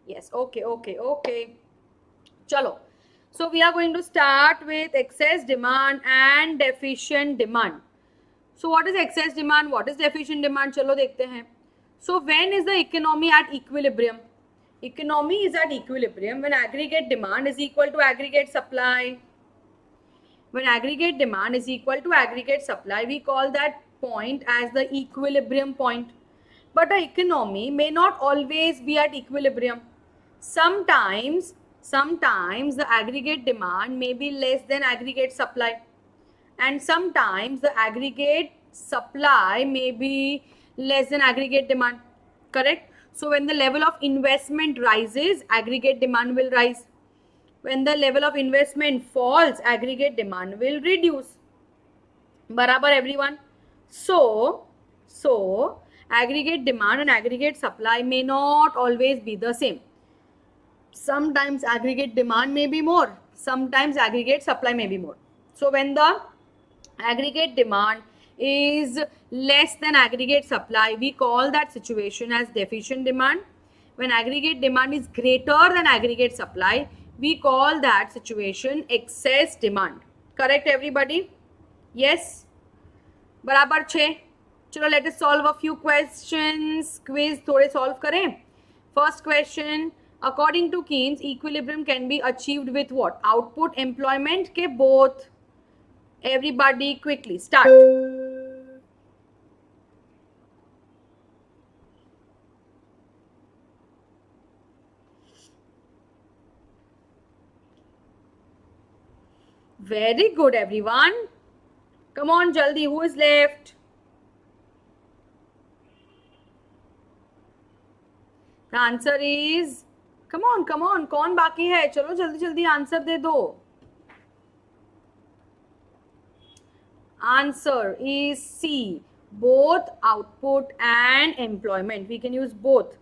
Yes, okay. Chalo. So we are going to start with excess demand and deficient demand. So what is excess demand? What is deficient demand? चलो देखते हैं. So when is the economy at equilibrium? Economy is at equilibrium when aggregate demand is equal to aggregate supply. When aggregate demand is equal to aggregate supply, we call that point as the equilibrium point. But the economy may not always be at equilibrium. Sometimes the aggregate demand may be less than aggregate supply, and sometimes the aggregate supply may be less than aggregate demand. Correct? So when the level of investment rises, aggregate demand will rise. When the level of investment falls, aggregate demand will reduce. Barabar everyone? So aggregate demand and aggregate supply may not always be the same. Sometimes aggregate demand may be more, sometimes aggregate supply may be more. So when the aggregate demand is less than aggregate supply, we call that situation as deficient demand. When aggregate demand is greater than aggregate supply, we call that situation excess demand. Correct everybody? Yes? बराबर 6. चलो let us solve a few questions. Quiz थोड़े solve करें. First question, according to Keynes, equilibrium can be achieved with what? Output, employment के both. Everybody quickly start. Very good everyone. Come on jaldi, who is left? The answer is, come on, कौन बाकी है? चलो जल्दी जल्दी answer दे दो. Answer is C, both output and employment. We can use both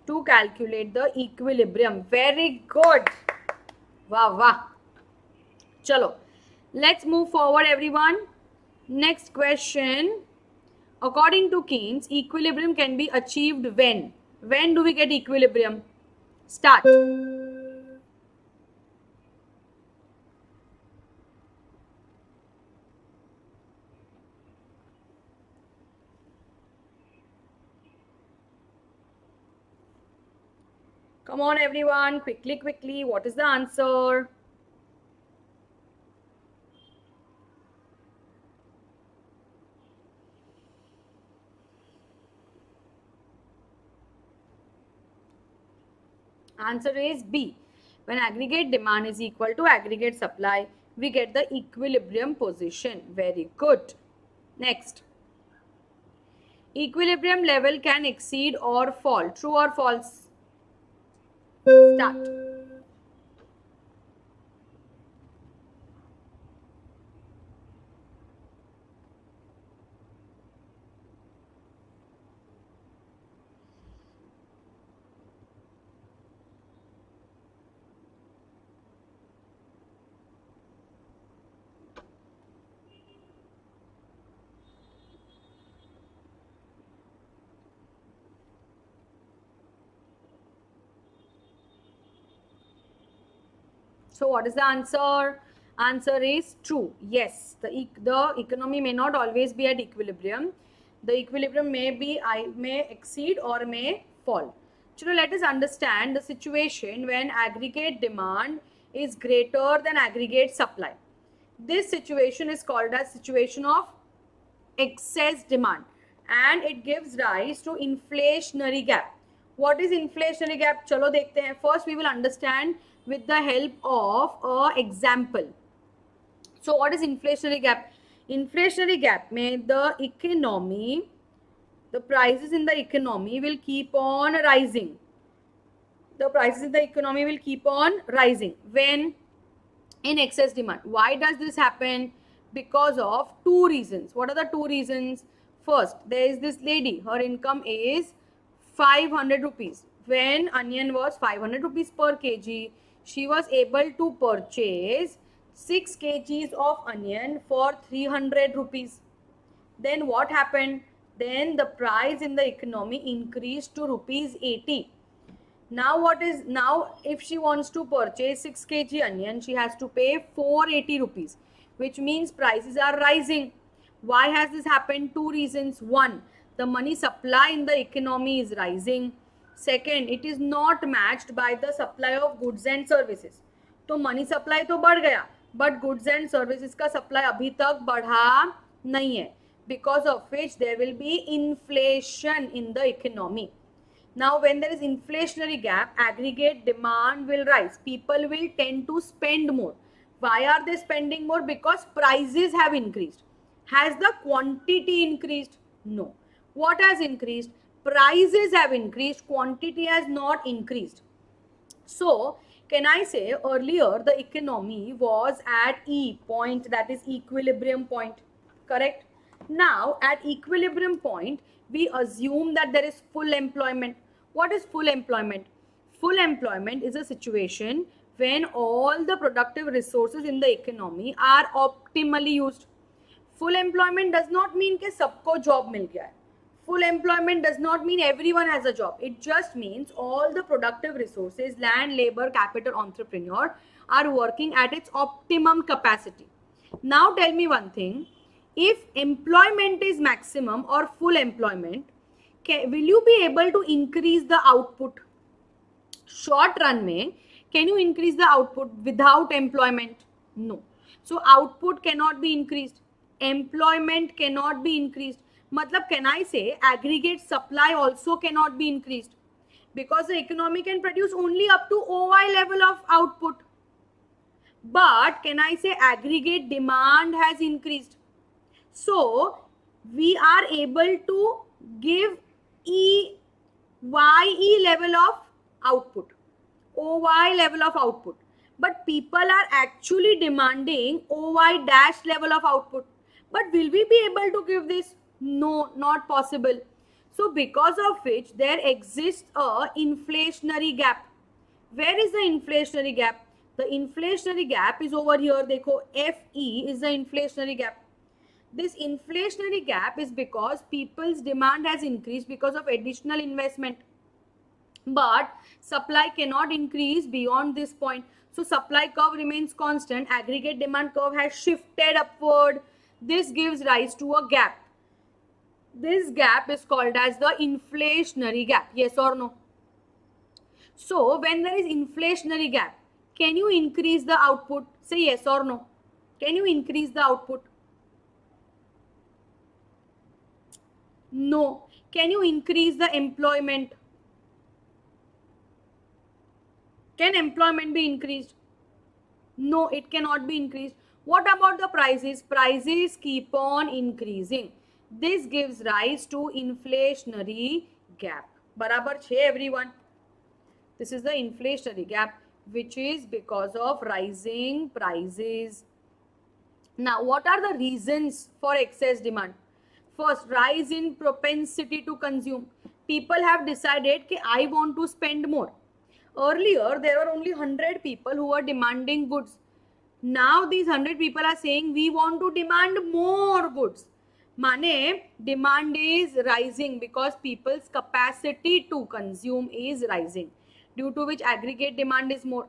to calculate the equilibrium. Very good. Wow. Chalo, let's move forward everyone. Next question. According to Keynes, equilibrium can be achieved when? When do we get equilibrium? Start. Come on everyone, quickly. What is the answer? Answer is B. When aggregate demand is equal to aggregate supply, we get the equilibrium position. Very good. Next. Equilibrium level can exceed or fall. True or false? Start. So what is the answer? Answer is true. Yes, the economy may not always be at equilibrium. The equilibrium may exceed or may fall. So let us understand the situation when aggregate demand is greater than aggregate supply. This situation is called as situation of excess demand, and it gives rise to inflationary gap. What is inflationary gap? चलो देखते हैं. First we will understand with the help of a example. So what is inflationary gap? Inflationary gap में the prices in the economy will keep on rising. The prices in the economy will keep on rising when in excess demand. Why does this happen? Because of two reasons. What are the two reasons? First, there is this lady, her income is 500 rupees. When onion was 500 rupees per kg, she was able to purchase 6 kgs of onion for 300 rupees. Then what happened? Then the price in the economy increased to rupees 80. Now if she wants to purchase 6 kg onion, she has to pay 480 rupees, which means prices are rising. Why has this happened? Two reasons. One, the money supply in the economy is rising. Second, it is not matched by the supply of goods and services. तो money supply तो बढ़ गया, but goods and services का supply अभी तक बढ़ा नहीं है, because of which there will be inflation in the economy. Now, when there is inflationary gap, aggregate demand will rise. People will tend to spend more. Why are they spending more? Because prices have increased. Has the quantity increased? No. What has increased? Prices have increased. Quantity has not increased. So, can I say earlier the economy was at E point, that is equilibrium point, correct? Now, at equilibrium point, we assume that there is full employment. What is full employment? Full employment is a situation when all the productive resources in the economy are optimally used. Full employment does not mean कि सबको job मिल गया है. Full employment does not mean everyone has a job. It just means all the productive resources, land, labor, capital, entrepreneur are working at its optimum capacity. Now tell me one thing. If employment is maximum or full employment, will you be able to increase the output? Short run mein, can you increase the output without employment? No. So output cannot be increased. Employment cannot be increased. Matlab, can I say aggregate supply also cannot be increased? Because the economy can produce only up to OI level of output. But can I say aggregate demand has increased? So we are able to give YE level of output, OY level of output. But people are actually demanding OY dash level of output. But will we be able to give this? No, not possible. So because of which there exists a inflationary gap. Where is the inflationary gap? The inflationary gap is over here. Dekho, FE is the inflationary gap. This inflationary gap is because people's demand has increased because of additional investment. But supply cannot increase beyond this point. So supply curve remains constant. Aggregate demand curve has shifted upward. This gives rise to a gap. This gap is called as the inflationary gap. Yes or no? So when there is inflationary gap, can you increase the output? Say yes or no. Can you increase the output? No. Can you increase the employment? Can employment be increased? No, it cannot be increased. What about the prices? Prices keep on increasing. This gives rise to inflationary gap. Barabar chhe everyone. This is the inflationary gap, which is because of rising prices. Now, what are the reasons for excess demand? First, rise in propensity to consume. People have decided that I want to spend more. Earlier, there were only 100 people who were demanding goods. Now, these 100 people are saying we want to demand more goods. Mane, demand is rising because people's capacity to consume is rising, due to which aggregate demand is more.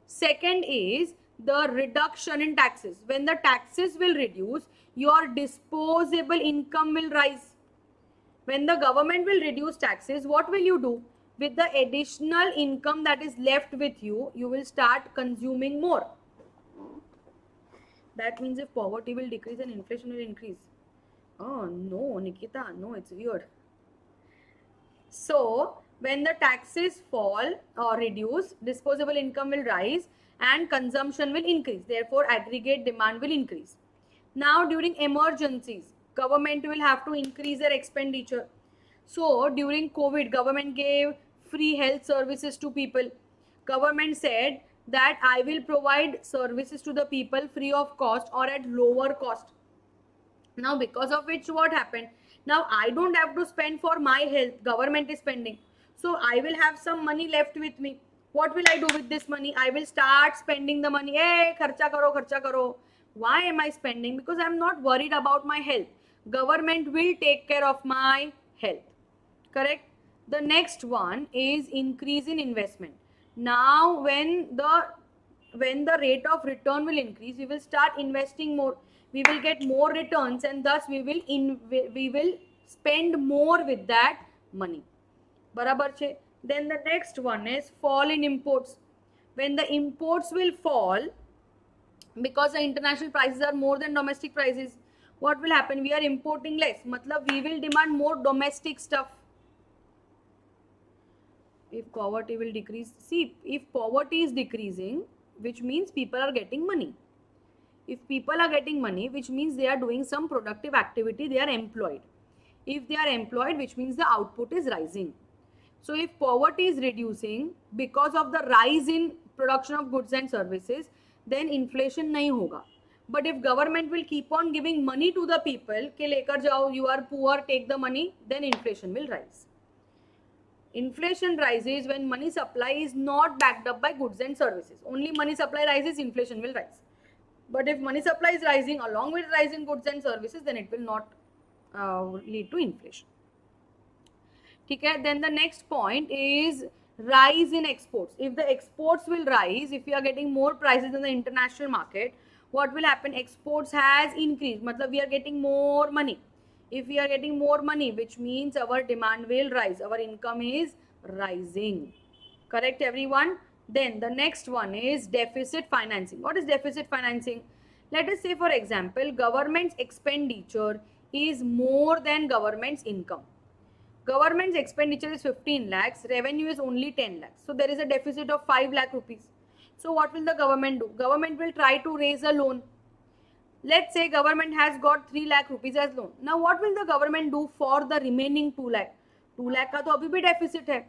Second is the reduction in taxes. When the taxes will reduce, your disposable income will rise. When the government will reduce taxes, what will you do? With the additional income that is left with you, you will start consuming more. That means if poverty will decrease and inflation will increase. Oh no, Nikita, no, it's weird. So when the taxes fall or reduce, disposable income will rise and consumption will increase. Therefore, aggregate demand will increase. Now, during emergencies, government will have to increase their expenditure. So, during COVID, government gave free health services to people. Government said that I will provide services to the people free of cost or at lower cost. Now, because of which, what happened? Now, I don't have to spend for my health. Government is spending. So, I will have some money left with me. What will I do with this money? I will start spending the money. Hey, kharcha karo, kharcha karo. Why am I spending? Because I am not worried about my health. Government will take care of my health. Correct? The next one is increase in investment. Now when the rate of return will increase, we will start investing more, we will get more returns, and thus we will spend more with that money. Barabar છે. Then the next one is fall in imports. When the imports will fall because the international prices are more than domestic prices, what will happen? We are importing less, matlab we will demand more domestic stuff. If poverty will decrease, see, if poverty is decreasing, which means people are getting money. If people are getting money, which means they are doing some productive activity, they are employed. If they are employed, which means the output is rising. So if poverty is reducing because of the rise in production of goods and services, then inflation nahi hoga. But if government will keep on giving money to the people, ke lekar jao, you are poor, take the money, then inflation will rise. Inflation rises when money supply is not backed up by goods and services. Only money supply rises, inflation will rise. But if money supply is rising along with rising goods and services, then it will not lead to inflation. Okay, then the next point is rise in exports. If the exports will rise, if we are getting more prices in the international market, what will happen? Exports has increased. Matlab we are getting more money. If we are getting more money, which means our demand will rise, our income is rising. Correct, everyone? Then the next one is deficit financing. What is deficit financing? Let us say, for example, government's expenditure is more than government's income. Government's expenditure is 15 lakhs, revenue is only 10 lakhs. So there is a deficit of 5 lakh rupees. So what will the government do? Government will try to raise a loan. Let's say government has got 3 lakh rupees as loan. Now what will the government do for the remaining 2 lakh? 2 lakh का तो अभी भी deficit है.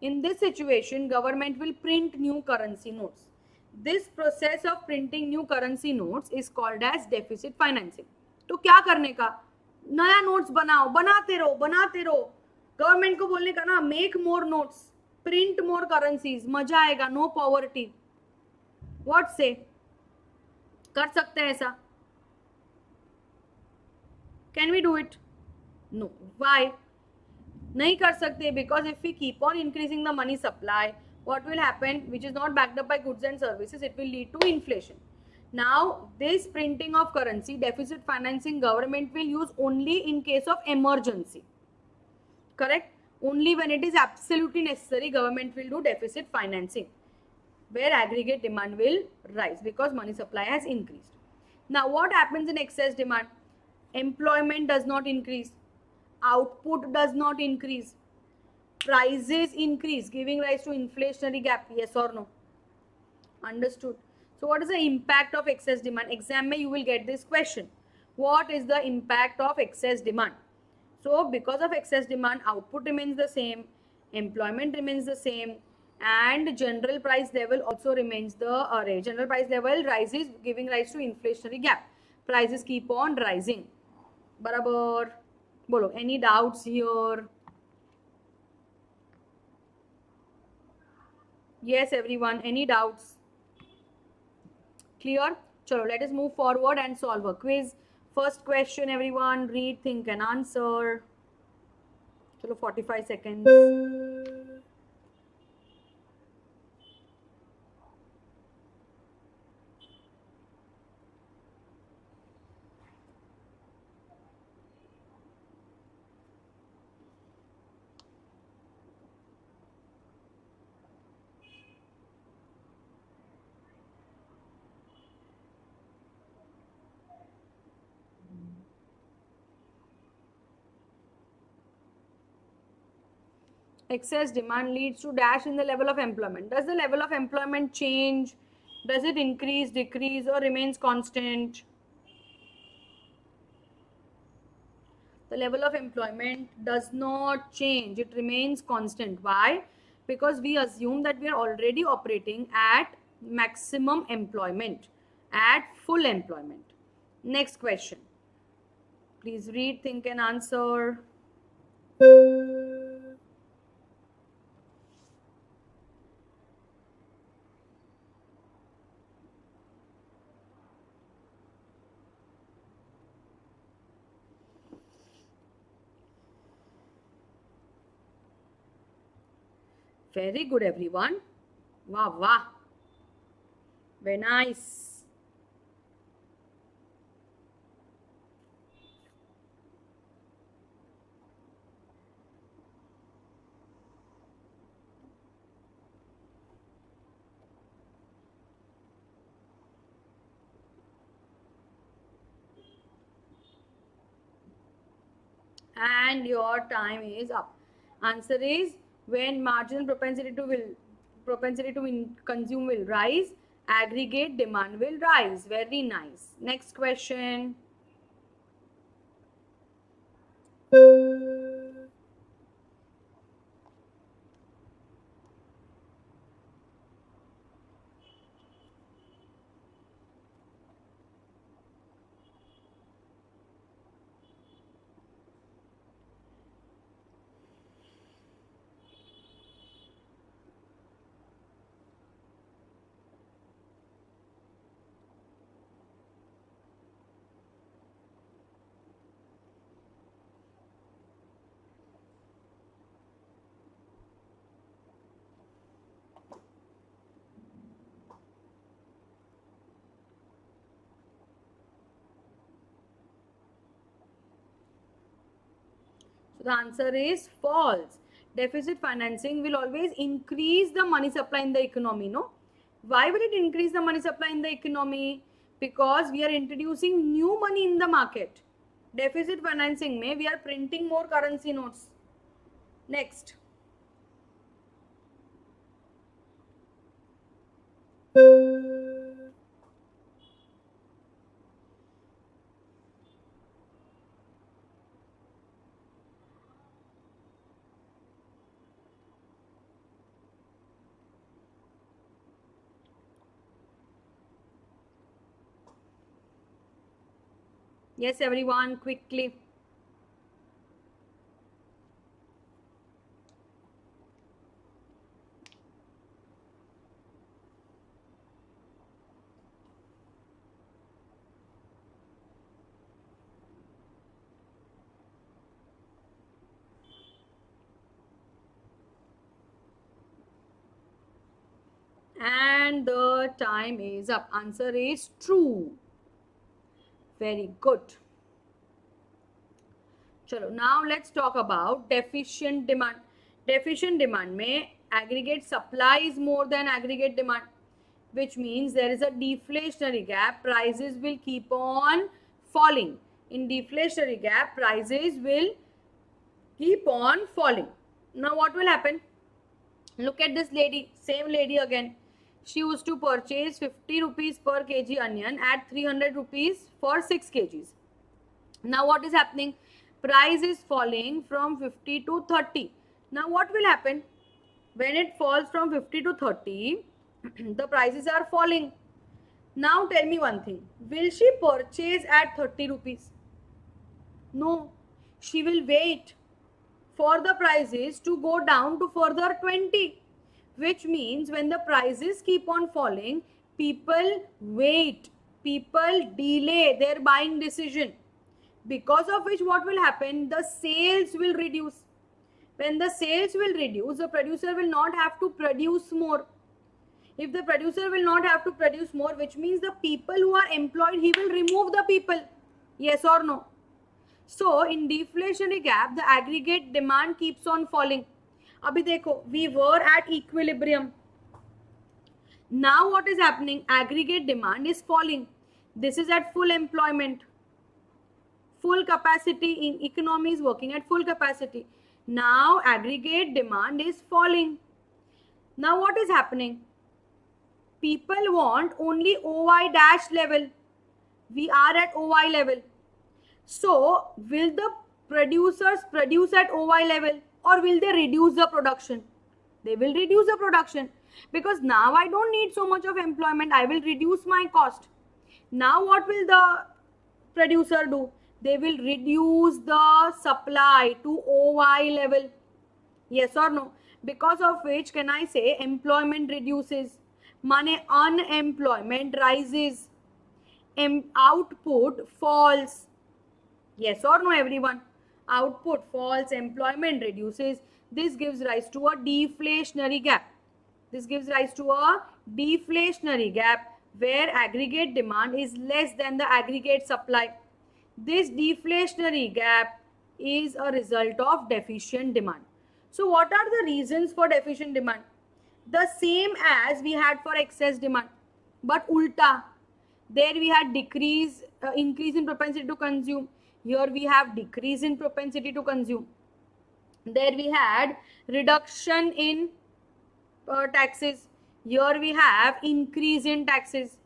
In this situation, government will print new currency notes. This process of printing new currency notes is called as deficit financing. तो क्या करने का? नया notes बनाओ, बनाते रहो. Government को बोलने का ना, make more notes, print more currencies, मजा आएगा, no poverty. What say? कर सकते हैं ऐसा? Can we do it? No. Why? नहीं कर सकते, because if we keep on increasing the money supply, what will happen, which is not backed up by goods and services, it will lead to inflation. Now, this printing of currency, deficit financing, government will use only in case of emergency. Correct? Only when it is absolutely necessary, government will do deficit financing, where aggregate demand will rise because money supply has increased. Now, what happens in excess demand? Employment does not increase, output does not increase, prices increase, giving rise to inflationary gap. Yes or no? Understood. So what is the impact of excess demand? Exam mein you will get this question. What is the impact of excess demand? So because of excess demand, output remains the same, employment remains the same, and general price level also remains the array. General price level rises, giving rise to inflationary gap. Prices keep on rising. Barabar. Bolo, any doubts here? Yes, everyone. Any doubts? Clear? Chalo, let us move forward and solve a quiz. First question, everyone. Read, think, and answer. Chalo, 45 seconds. Excess demand leads to dash in the level of employment. Does the level of employment change? Does it increase, decrease, or remains constant? The level of employment does not change. It remains constant. Why? Because we assume that we are already operating at maximum employment, at full employment. Next question. Please read, think, and answer. Very good, everyone. Wow, wow. Very nice. And your time is up. Answer is when marginal propensity to consume will rise, aggregate demand will rise. Very nice. Next question. So the answer is false. Deficit financing will always increase the money supply in the economy, no? Why will it increase the money supply in the economy? Because we are introducing new money in the market. Deficit financing mein we are printing more currency notes. Next. Yes, everyone, quickly. And the time is up. Answer is true. Very good. Chalo, now let's talk about deficient demand. Deficient demand may aggregate supply is more than aggregate demand, which means there is a deflationary gap. Prices will keep on falling. In deflationary gap, prices will keep on falling. Now what will happen? Look at this lady, same lady again. She used to purchase 50 rupees per kg onion at 300 rupees for 6 kgs. Now what is happening? Price is falling from 50 to 30. Now what will happen? When it falls from 50 to 30, the prices are falling. Now tell me one thing. Will she purchase at 30 rupees? No. She will wait for the prices to go down to further 20. Which means when the prices keep on falling, people wait. People delay their buying decision. Because of which what will happen? The sales will reduce. When the sales will reduce, the producer will not have to produce more. If the producer will not have to produce more, which means the people who are employed, he will remove the people. Yes or no? So in deflationary gap, the aggregate demand keeps on falling. Abhi dekho, we were at equilibrium. Now what is happening? Aggregate demand is falling. This is at full employment. Full capacity in economy is working at full capacity. Now aggregate demand is falling. Now what is happening? People want only OI dash level. We are at OI level. So will the producers produce at OI level or will they reduce the production? They will reduce the production because now I don't need so much of employment. I will reduce my cost. Now what will the producer do? They will reduce the supply to OI level. Yes or no? Because of which can I say employment reduces, money unemployment rises, output falls. Yes or no, everyone? output falls, employment reduces. This gives rise to a deflationary gap. This gives rise to a deflationary gap where aggregate demand is less than the aggregate supply. This deflationary gap is a result of deficient demand. So what are the reasons for deficient demand? The same as we had for excess demand, but ulta. There we had increase in propensity to consume. Here we have decrease in propensity to consume. There we had reduction in taxes. Here we have increase in taxes.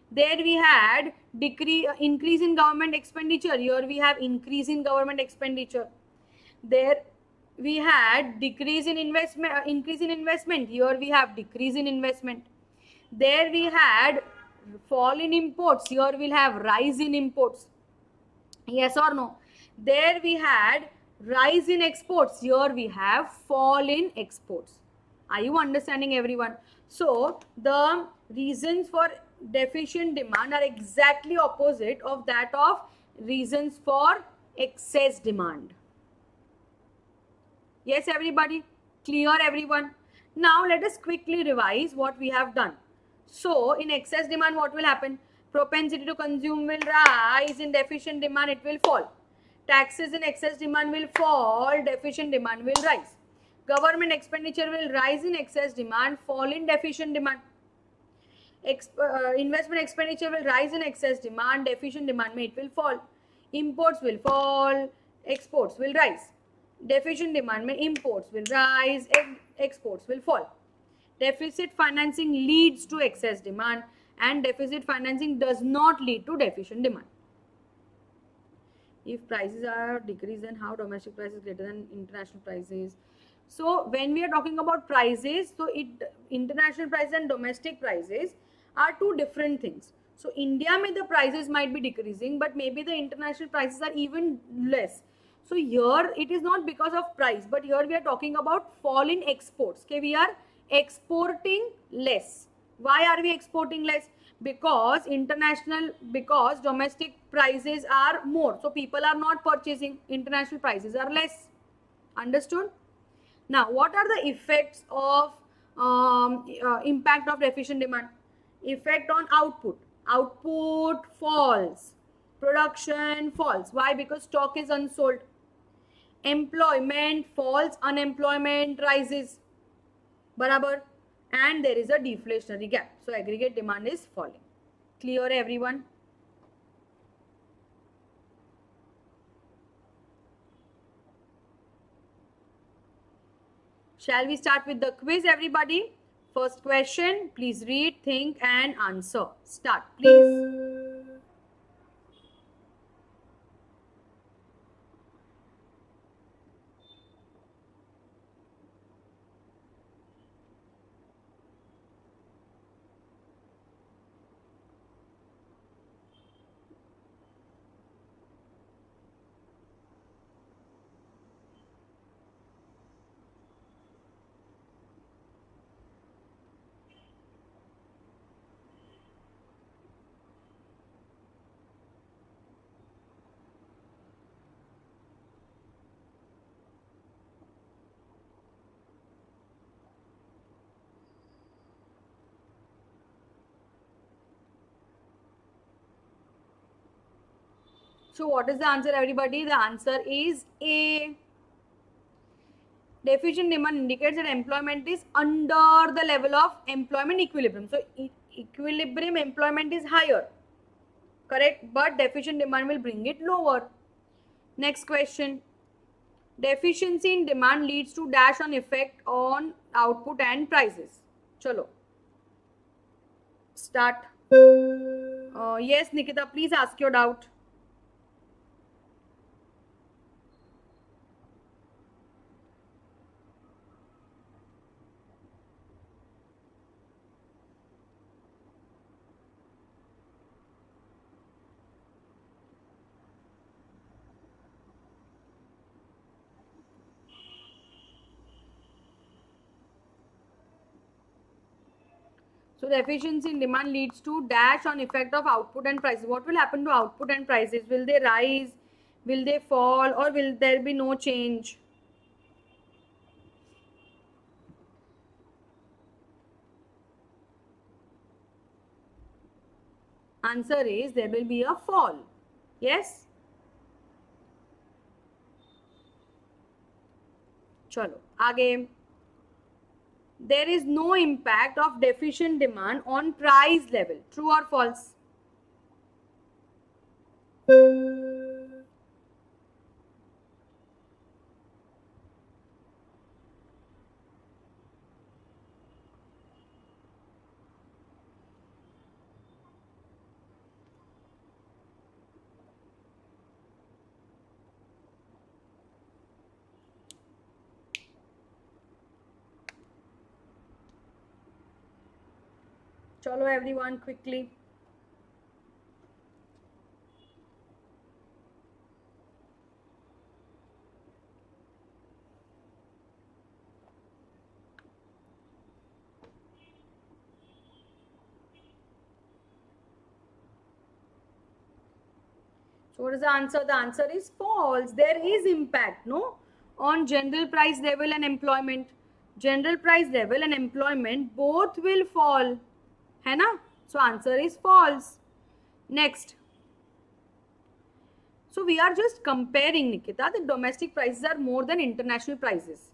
There we had increase in government expenditure. Here we have increase in government expenditure. There we had decrease in investment, increase in investment. Here we have decrease in investment. There we had fall in imports. Here we'll have rise in imports. Yes or no? There we had rise in exports. Here we have fall in exports. Are you understanding, everyone? So the reasons for deficient demand are exactly opposite of that of reasons for excess demand. Yes, everybody? Clear, everyone? Now let us quickly revise what we have done. So in excess demand, what will happen? Propensity to consume will rise. In deficient demand, it will fall. Taxes in excess demand will fall. Deficient demand will rise. Government expenditure will rise in excess demand, fall in deficient demand. Investment expenditure will rise in excess demand, deficient demand it will fall. Imports will fall, exports will rise. Deficient demand imports will rise, exports will fall. Deficit financing leads to excess demand and deficit financing does not lead to deficient demand. If prices are decreased, then how domestic prices greater than international prices? So when we are talking about prices, so international prices and domestic prices are two different things. So India mein the prices might be decreasing, but maybe the international prices are even less. So here it is not because of price, but here we are talking about fall in exports. Okay, we are exporting less. Why are we exporting less? Because domestic prices are more. So people are not purchasing, international prices are less. Understood? Now, what are the effects of impact of deficient demand? Effect on output. Output falls. Production falls. Why? Because stock is unsold. Employment falls. Unemployment rises. Barabar. And there is a deflationary gap. So, aggregate demand is falling. Clear, everyone? Shall we start with the quiz, everybody? First question, please read, think and answer. Start, please. So what is the answer, everybody? The answer is A. Deficient demand indicates that employment is under the level of employment equilibrium. So equilibrium employment is higher, correct? But deficient demand will bring it lower. Next question. Deficiency in demand leads to dash on effect on output and prices. Chalo. Start. Yes, Nikita, please ask your doubt. So deficiency in demand leads to dash on effect of output and prices. What will happen to output and prices? Will they rise? Will they fall or will there be no change? Answer is there will be a fall. Yes? Chalo, आगे. There is no impact of deficient demand on price level. True or false? Chalo everyone quickly. So what is the answer? The answer is false. There is impact, no, on general price level and employment. General price level and employment both will fall. है ना? So answer is false. Next. So we are just comparing, Nikita, the domestic prices are more than international prices.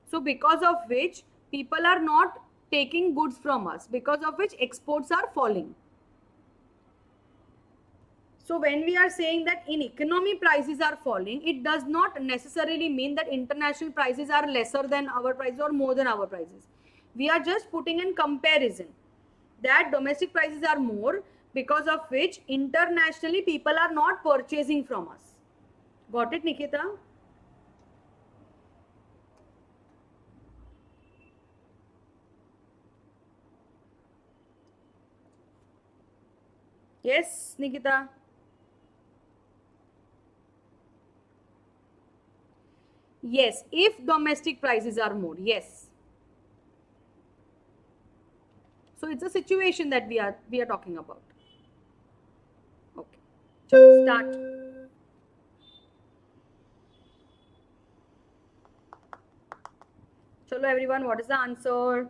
So because of which people are not taking goods from us, because of which exports are falling. So when we are saying that in economy prices are falling, it does not necessarily mean that international prices are lesser than our prices or more than our prices. We are just putting in comparison that domestic prices are more, because of which internationally people are not purchasing from us. Got it, Nikita? Yes, Nikita? Yes, if domestic prices are more, yes. So it's a situation that we are talking about. Okay, so start. Chalo everyone, what is the answer?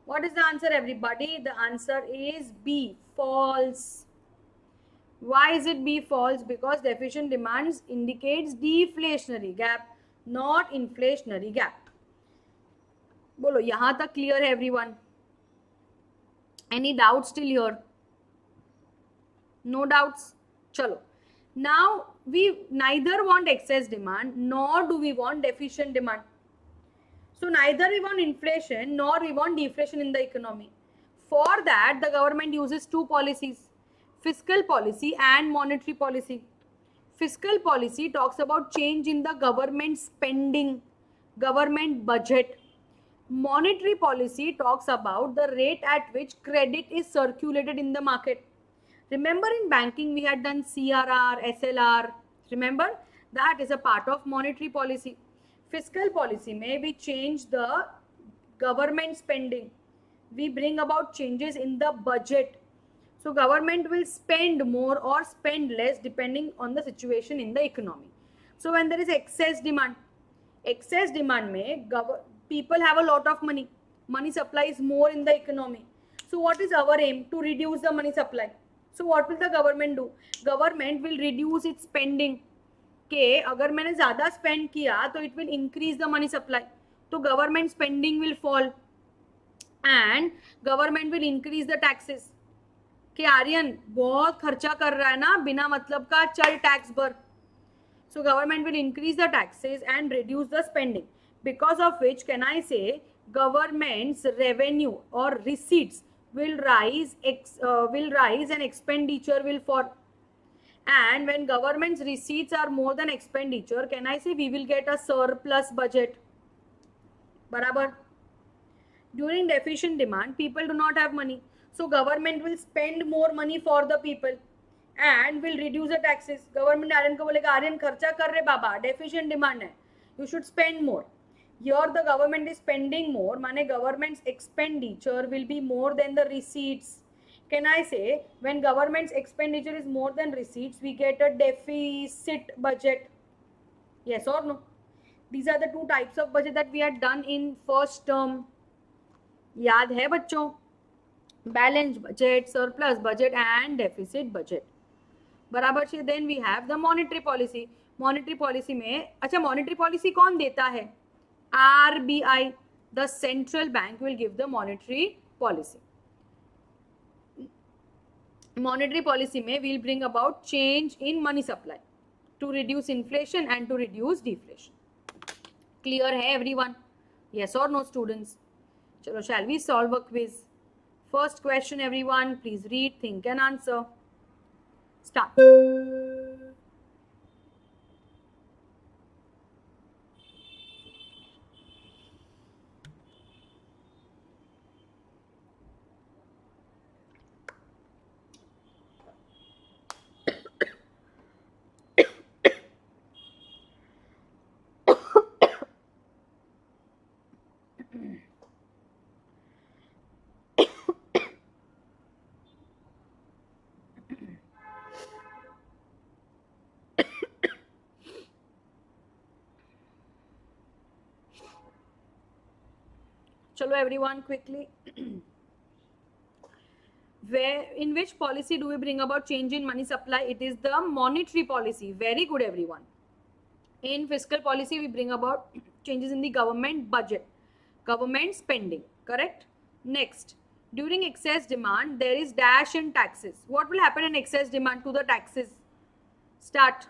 What is the answer, everybody? The answer is B, false. Why is it B, false? Because deficient demands indicates deflationary gap, not inflationary gap. बोलो यहाँ तक clear है everyone? Any doubts still here? No doubts? Chalo. Now we neither want excess demand nor do we want deficient demand. So neither we want inflation nor we want deflation in the economy. For that, the government uses two policies, fiscal policy and monetary policy. Fiscal policy talks about change in the government spending, government budget. Monetary policy talks about the rate at which credit is circulated in the market. Remember in banking we had done CRR, SLR. Remember? That is a part of monetary policy. Fiscal policy may we change the government spending. We bring about changes in the budget. So government will spend more or spend less depending on the situation in the economy. So when there is excess demand may people have a lot of money. Money supply is more in the economy. So what is our aim? To reduce the money supply. So what will the government do? Government will reduce its spending. कि अगर मैंने ज़्यादा spend किया तो it will increase the money supply, तो government spending will fall and government will increase the taxes. कि आर्यन बहुत खर्चा कर रहा है ना बिना मतलब का, चल टैक्स भर. So government will increase the taxes and reduce the spending, because of which can I से government's revenue or receipts will rise and expenditure will fall. And when government's receipts are more than expenditure, can I say we will get a surplus budget? Barabar. During deficient demand, people do not have money. So government will spend more money for the people and will reduce the taxes. Government Aryan को बोलेगा आर्यन खर्चा कर रहे बाबा, deficient demand है, you should spend more. Here the government is spending more, माने government's expenditure will be more than the receipts. Can I say when government's expenditure is more than receipts, we get a deficit budget? Yes or no? These are the two types of budget that we had done in first term. याद है बच्चों? Balanced budget, surplus budget and deficit budget. बराबर से. Then we have the monetary policy. Monetary policy में अच्छा monetary policy कौन देता है? RBI. The central bank will give the monetary policy. Monetary policy में will bring about change in money supply to reduce inflation and to reduce deflation. Clear है everyone? Yes or no students? चलो, shall we solve a quiz? First question everyone, please read, think and answer. Start. Chalo everyone quickly. In which policy do we bring about change in money supply? It is the monetary policy. Very good everyone. In fiscal policy we bring about changes in the government budget, government spending. Correct? Next, during excess demand there is dash in taxes. What will happen in excess demand to the taxes? Start.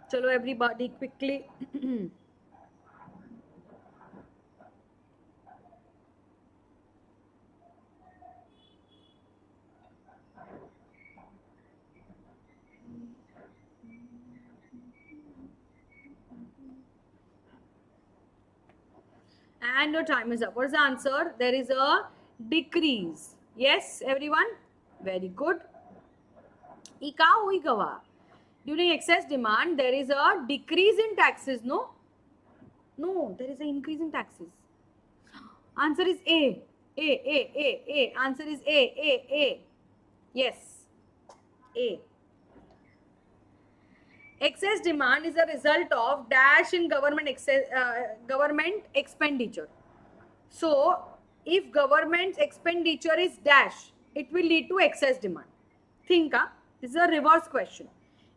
Chalo everybody quickly. And your time is up. What is the answer? There is a decrease. Yes, everyone? Very good. Ika hui gawa. During excess demand, there is a decrease in taxes, no? No, there is an increase in taxes. Answer is A. A. Answer is A. Yes, A. Excess demand is a result of dash in government expenditure. So, if government's expenditure is dash, it will lead to excess demand. Think, this is a reverse question.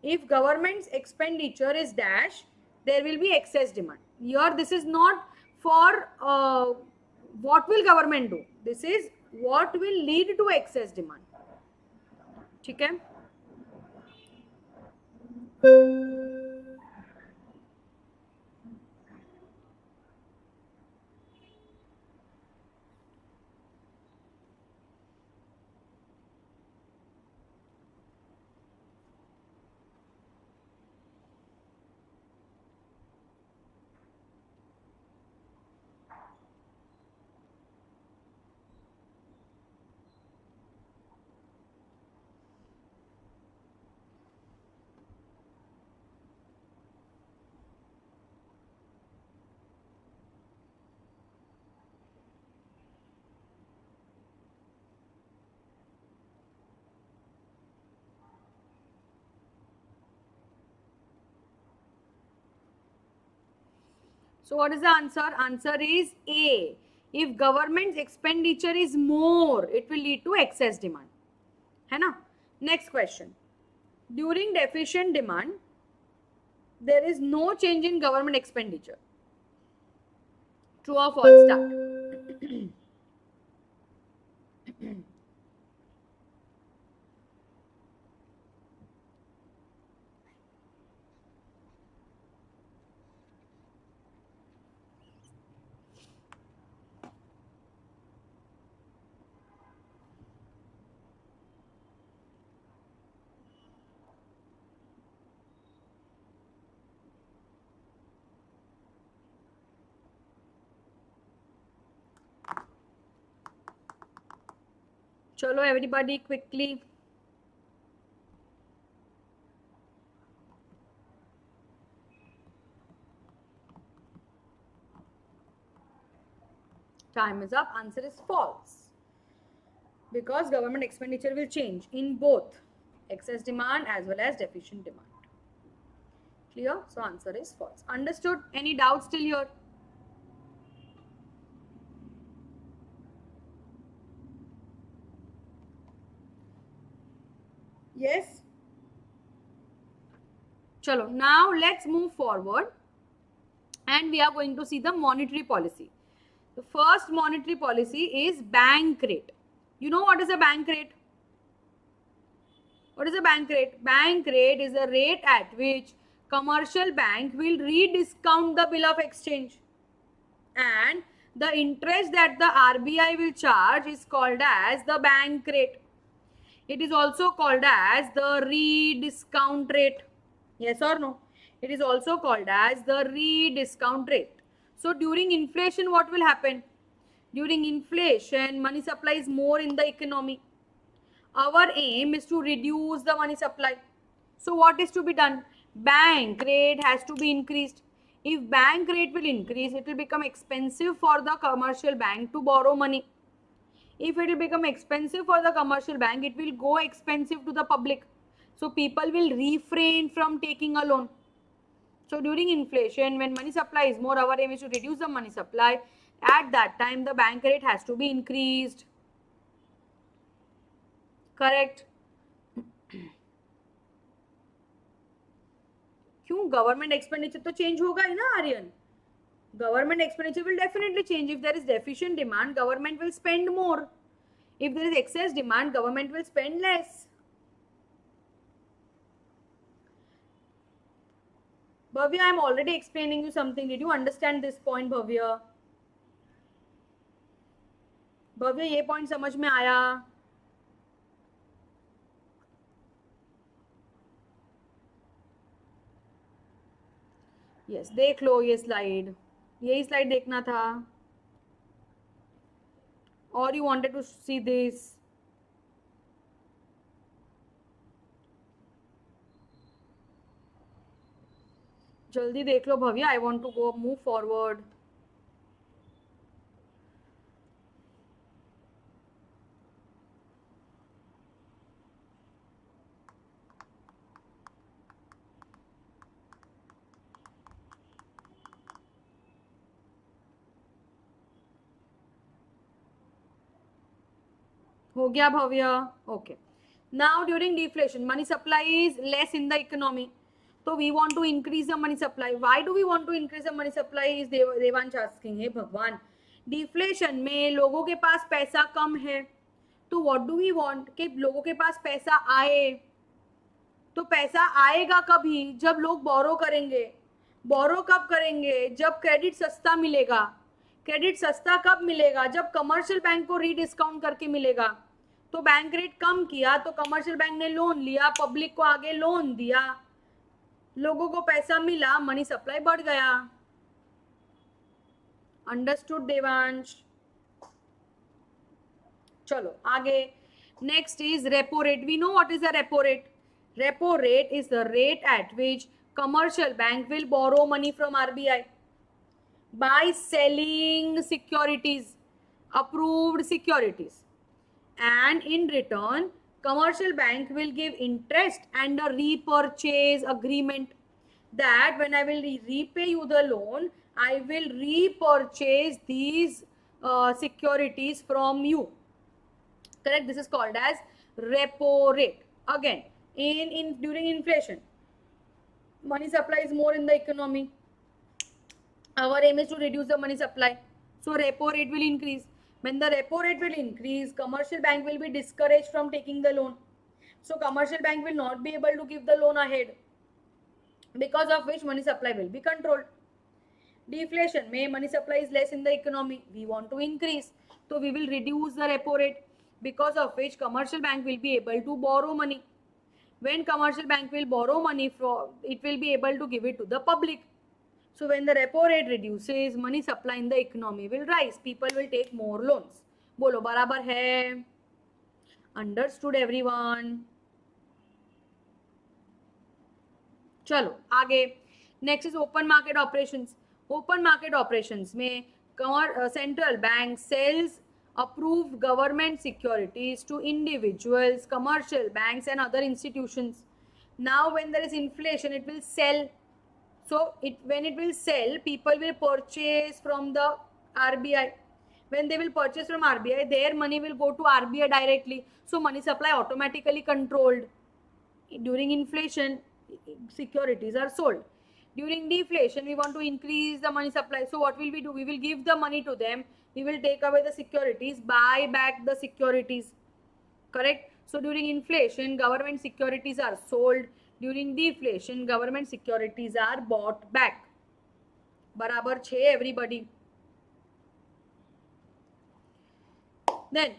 If government's expenditure is dash, there will be excess demand. Here, this is not for what will government do. This is what will lead to excess demand. ठीक है? So what is the answer? Answer is A. If government's expenditure is more, it will lead to excess demand. है ना. Next question. During deficient demand, there is no change in government expenditure. True or false? Start. Chalo, everybody, quickly. Time is up. Answer is false. Because government expenditure will change in both excess demand as well as deficient demand. Clear? So answer is false. Understood? Any doubts till here? Yes? Chalo, now let's move forward and we are going to see the monetary policy. The first monetary policy is bank rate. You know what is a bank rate? What is a bank rate? Bank rate is a rate at which commercial bank will rediscount the bill of exchange. And the interest that the RBI will charge is called as the bank rate. It is also called as the rediscount rate. Yes or no? It is also called as the rediscount rate. So during inflation, what will happen? During inflation, money supply is more in the economy. Our aim is to reduce the money supply. So what is to be done? Bank rate has to be increased. If bank rate will increase, it will become expensive for the commercial bank to borrow money. If it will become expensive for the commercial bank, it will go expensive to the public. So people will refrain from taking a loan. So during inflation, when money supply is more, our aim is to reduce the money supply. At that time, the bank rate has to be increased. Correct? क्यों? Government expenditure तो change होगा ही ना Aryan. Government expenditure will definitely change. If there is deficient demand, government will spend more. If there is excess demand, government will spend less. Bhavya, I am already explaining you something. Did you understand this point, Bhavya? Bhavya, ये point समझ में आया? Yes, देख लो ये slide. यही slide देखना था. Or you wanted to see this? जल्दी देख लो Bhavya. I want to go move forward. हो गया Bhavya? Okay. Now during deflation, money supply is less in the economy. So we want to increase the money supply. Why do we want to increase the money supply? Is Devansh asking. Hey भगवान, deflation में लोगों के पास पैसा कम है. तो what do we want? कि लोगों के पास पैसा आए. तो पैसा आएगा कभी? जब लोग बोरो करेंगे. बोरो कब करेंगे? जब क्रेडिट सस्ता मिलेगा. क्रेडिट सस्ता कब मिलेगा? जब कमर्शियल बैंक को रीडिस्काउंट करके मिलेगा. तो बैंक रेट कम किया तो कमर्शियल बैंक ने लोन लिया, पब्लिक को आगे लोन दिया, लोगों को पैसा मिला, मनी सप्लाई बढ़ गया. अंडरस्टूड देवांश? चलो आगे. Next is repo rate. We know what is the repo rate. Repo rate is the rate at which commercial bank will borrow money from RBI by selling securities, approved securities, and in return commercial bank will give interest and a repurchase agreement that when I will repay you the loan, I will repurchase these securities from you. Correct? This is called as repo rate. Again, during inflation, money supply is more in the economy. Our aim is to reduce the money supply. So repo rate will increase. When the repo rate will increase, commercial bank will be discouraged from taking the loan. So commercial bank will not be able to give the loan ahead, because of which money supply will be controlled. Deflation, may money supply is less in the economy, we want to increase, so we will reduce the repo rate, because of which commercial bank will be able to borrow money. When commercial bank will borrow money, it will be able to give it to the public. So when the repo rate reduces, money supply in the economy will rise, people will take more loans. Bolo barabar hai? Understood everyone? चलो आगे. Next is open market operations. Open market operations में central bank sales approved government securities to individuals, commercial banks and other institutions. Now when there is inflation, it will sell. So when it will sell, people will purchase from the RBI. When they will purchase from RBI, their money will go to RBI directly. So money supply automatically controlled. During inflation, securities are sold. During deflation, we want to increase the money supply. So what will we do? We will give the money to them. We will take away the securities, buy back the securities. Correct? So during inflation, government securities are sold. During deflation, government securities are bought back. Barabar chhe everybody. Then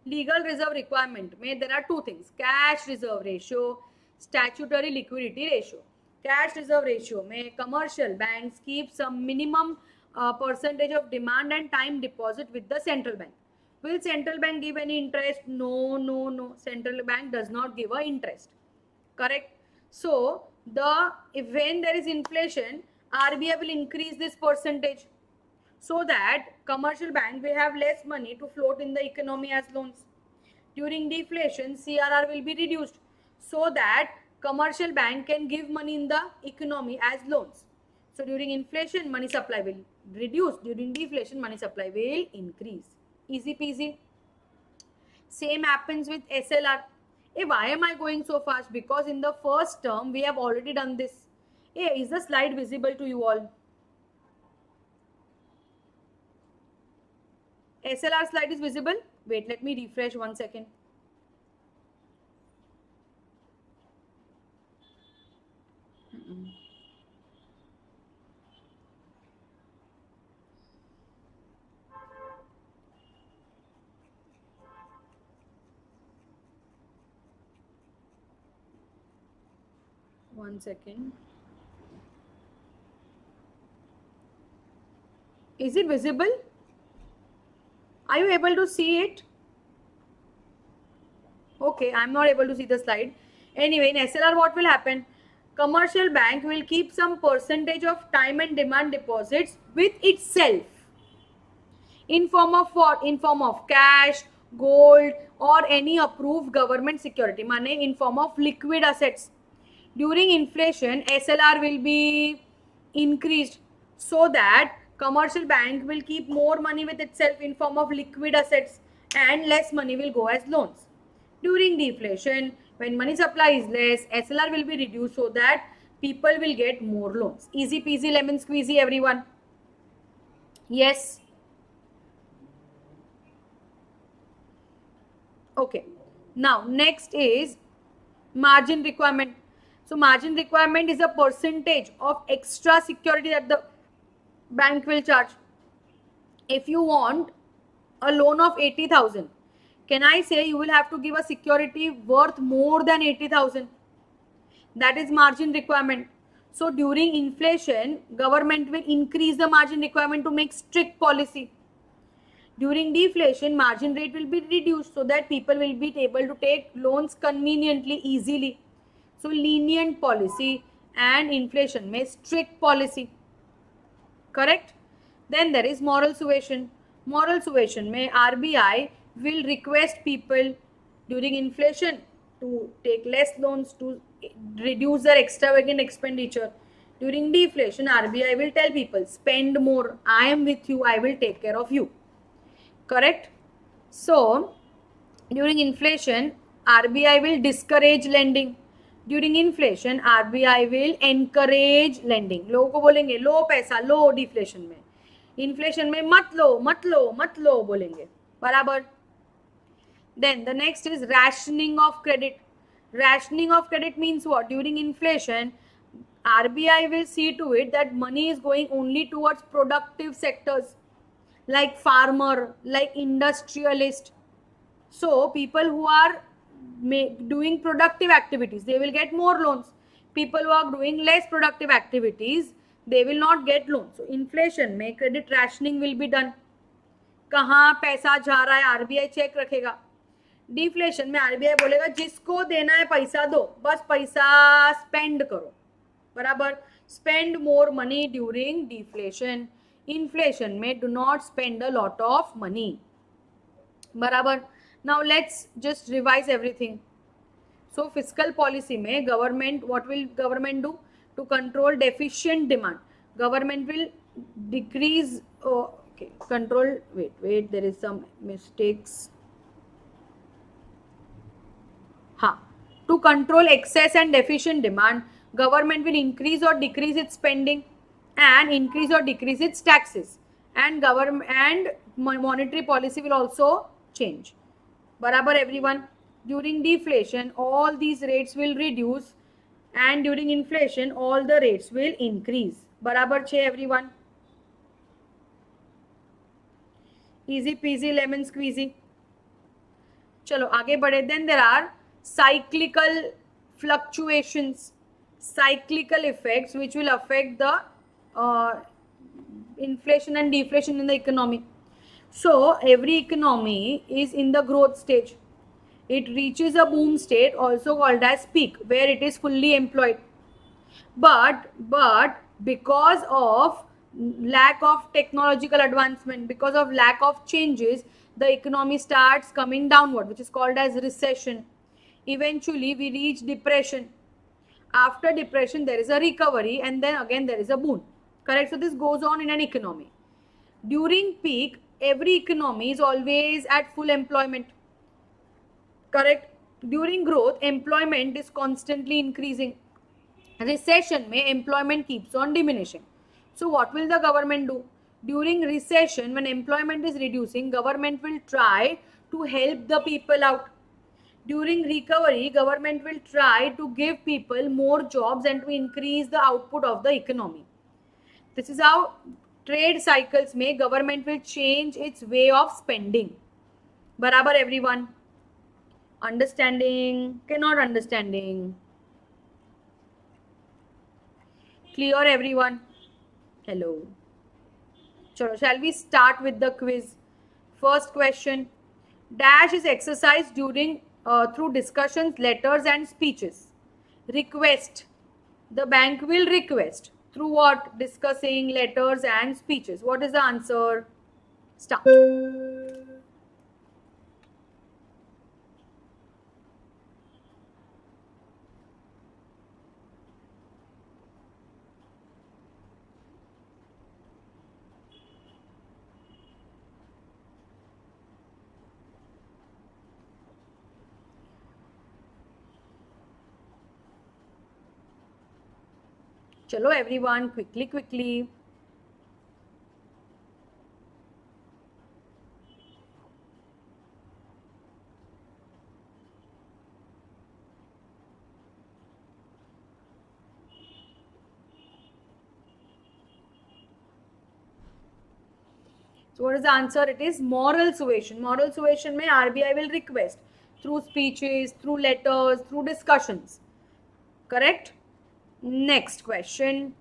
legal reserve requirement mein there are two things: cash reserve ratio, statutory liquidity ratio. Cash reserve ratio mein commercial banks keep some minimum percentage of demand and time deposit with the central bank. Will central bank give any interest? No. Central bank does not give a interest. Correct? So when there is inflation, RBI will increase this percentage, so that commercial bank will have less money to float in the economy as loans. During deflation, CRR will be reduced, so that commercial bank can give money in the economy as loans. So during inflation, money supply will reduce. During deflation, money supply will increase. Easy peasy. Same happens with SLR. Hey, why am I going so fast? Because in the first term, we have already done this. Hey, is the slide visible to you all? SLR slide is visible? Wait, let me refresh 1 second. One second. Is it visible? Are you able to see it? Okay, I'm not able to see the slide. Anyway, in SLR, what will happen? Commercial bank will keep some percentage of time and demand deposits with itself. In form of what? In form of cash, gold, or any approved government security. Money in form of liquid assets. During inflation, SLR will be increased, so that commercial bank will keep more money with itself in form of liquid assets, and less money will go as loans. During deflation, when money supply is less, SLR will be reduced, so that people will get more loans. Easy peasy lemon squeezy everyone. Yes. Okay. Now next is margin requirement. So margin requirement is a percentage of extra security that the bank will charge. If you want a loan of 80,000, can I say you will have to give a security worth more than 80,000? That is margin requirement. So during inflation, government will increase the margin requirement to make strict policy. During deflation, margin rate will be reduced, so that people will be able to take loans conveniently, easily. So lenient policy, and inflation may strict policy. Correct? Then there is moral suasion. Moral suasion may RBI will request people during inflation to take less loans, to reduce their extravagant expenditure. During deflation, RBI will tell people, spend more. I am with you. I will take care of you. Correct? So During inflation, RBI will discourage lending. During inflation, RBI will encourage lending. लोगों को बोलेंगे लो पैसा, लो deflation में. Inflation में मत लो मत लो मत लो बोलेंगे. बराबर. Then the next is rationing of credit. Rationing of credit means what? During inflation, RBI will see to it that money is going only towards productive sectors like farmer, like industrialist. So people who are doing productive activities, they will get more loans. People who are doing less productive activities, they will not get loans. So inflation में credit rationing will be done. कहाँ पैसा जा रहा है RBI check रखेगा. Deflation में RBI बोलेगा जिसको देना है पैसा दो, बस पैसा स्पेंड करो. बराबर. Spend more money during deflation. Inflation में do not spend a lot of money. बराबर. Now let's just revise everything. So fiscal policy में government, what will government do to control deficient demand? Government will decrease. Okay, control. Wait. There is some mistakes. To control excess and deficient demand, government will increase or decrease its spending and increase or decrease its taxes. And government and monetary policy will also change. Barabar everyone. During deflation, all these rates will reduce, and during inflation, all the rates will increase. Barabar che everyone. Easy peasy lemon squeezy. Chalo आगे बढ़े. Then there are cyclical fluctuations, cyclical effects which will affect the inflation and deflation in the economy. So every economy is in the growth stage. It reaches a boom state, also called as peak, where it is fully employed. But because of lack of technological advancement, because of lack of changes, the economy starts coming downward, which is called as recession. Eventually, we reach depression. After depression, there is a recovery, and then again there is a boom. Correct? So this goes on in an economy. During peak, every economy is always at full employment. Correct? During growth, employment is constantly increasing. Recession mein employment keeps on diminishing. So what will the government do? During recession, when employment is reducing, government will try to help the people out. During recovery, government will try to give people more jobs and to increase the output of the economy. This is how trade cycles में government will change its way of spending. बराबर everyone. Understanding? Cannot understanding? Clear everyone? Hello. Chalo, shall we start with the quiz? First question. Dash is exercised during through discussions, letters and speeches. Request. The bank will request. Through what? Discussing, letters and speeches. What is the answer? Start. Chalo everyone, quickly. So what is the answer? It is moral suasion. Moral suasion mein RBI will request through speeches, through letters, through discussions. Correct? Next question.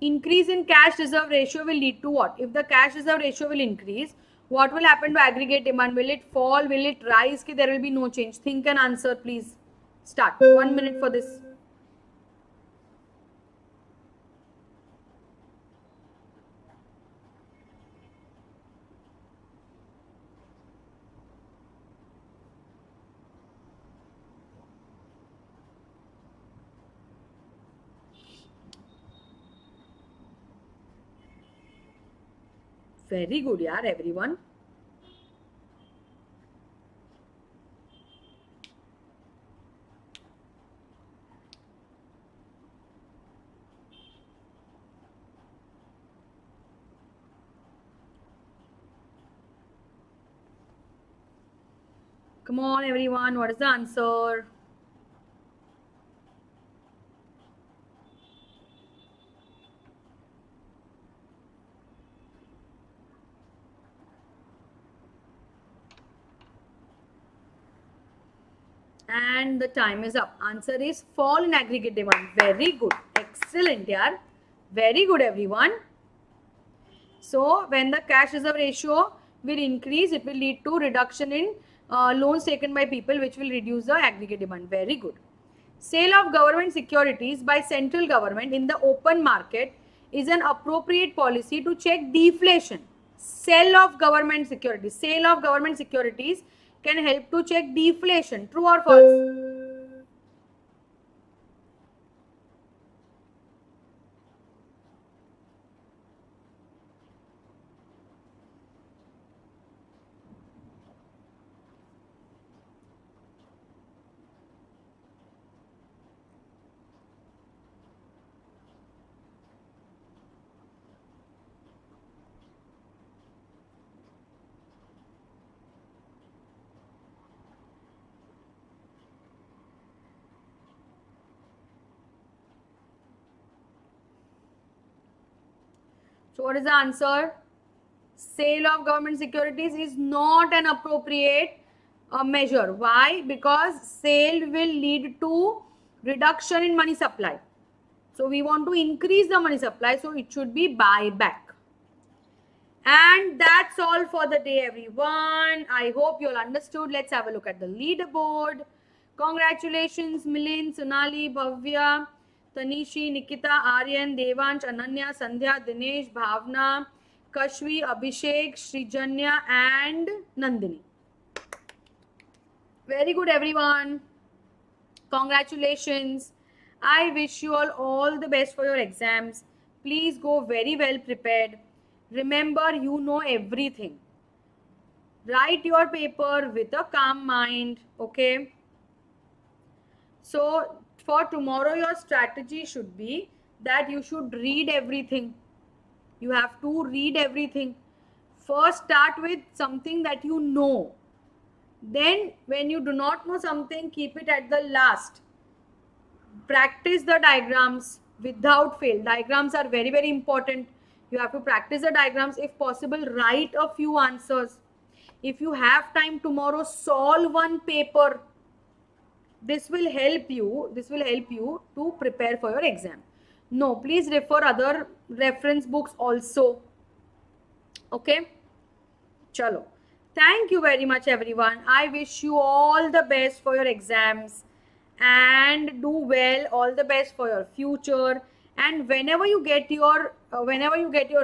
Increase in cash reserve ratio will lead to what? If the cash reserve ratio will increase, what will happen to aggregate demand? Will it fall? Will it rise? There will be no change. Think and answer, please. Start. 1 minute for this. Very good, yaar, everyone. Come on, everyone. What is the answer? And the time is up. Answer is fall in aggregate demand. Very good. Excellent, yaar. Very good, everyone. So, when the cash reserve ratio will increase, it will lead to reduction in loans taken by people, which will reduce the aggregate demand. Very good. Sale of government securities by central government in the open market is an appropriate policy to check deflation. Sale of government securities. Sale of government securities can help to check deflation. True or false? So what is the answer? Sale of government securities is not an appropriate measure. Why? Because sale will lead to reduction in money supply. So we want to increase the money supply, so it should be buyback. And that's all for the day, everyone. I hope you all understood. Let's have a look at the leaderboard. Congratulations, Milind, Sonali, Bhavya, Tanishi, Nikita, Aryan, Devansh, Ananya, Sandhya, Dinesh, Bhavna, Kashvi, Abhishek, Srijanya and Nandini. Very good, everyone. Congratulations. I wish you all the best for your exams. Please go very well prepared. Remember, you know everything. Write your paper with a calm mind, okay? So, for tomorrow, your strategy should be that you should read everything. You have to read everything. First, start with something that you know. Then, when you do not know something, keep it at the last. Practice the diagrams without fail. Diagrams are very, very important. You have to practice the diagrams. If possible, write a few answers. If you have time tomorrow, solve one paper. This will help you. This will help you to prepare for your exam. No, please refer other reference books also. Okay? Chalo. Thank you very much, everyone. I wish you all the best for your exams and do well. All the best for your future. And whenever you get your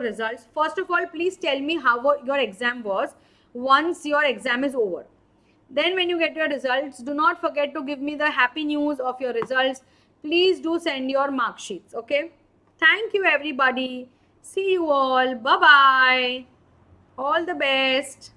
results, first of all, please tell me how your exam was once your exam is over. Then when you get your results, do not forget to give me the happy news of your results. Please do send your mark sheets. Okay. Thank you, everybody. See you all. Bye-bye. All the best.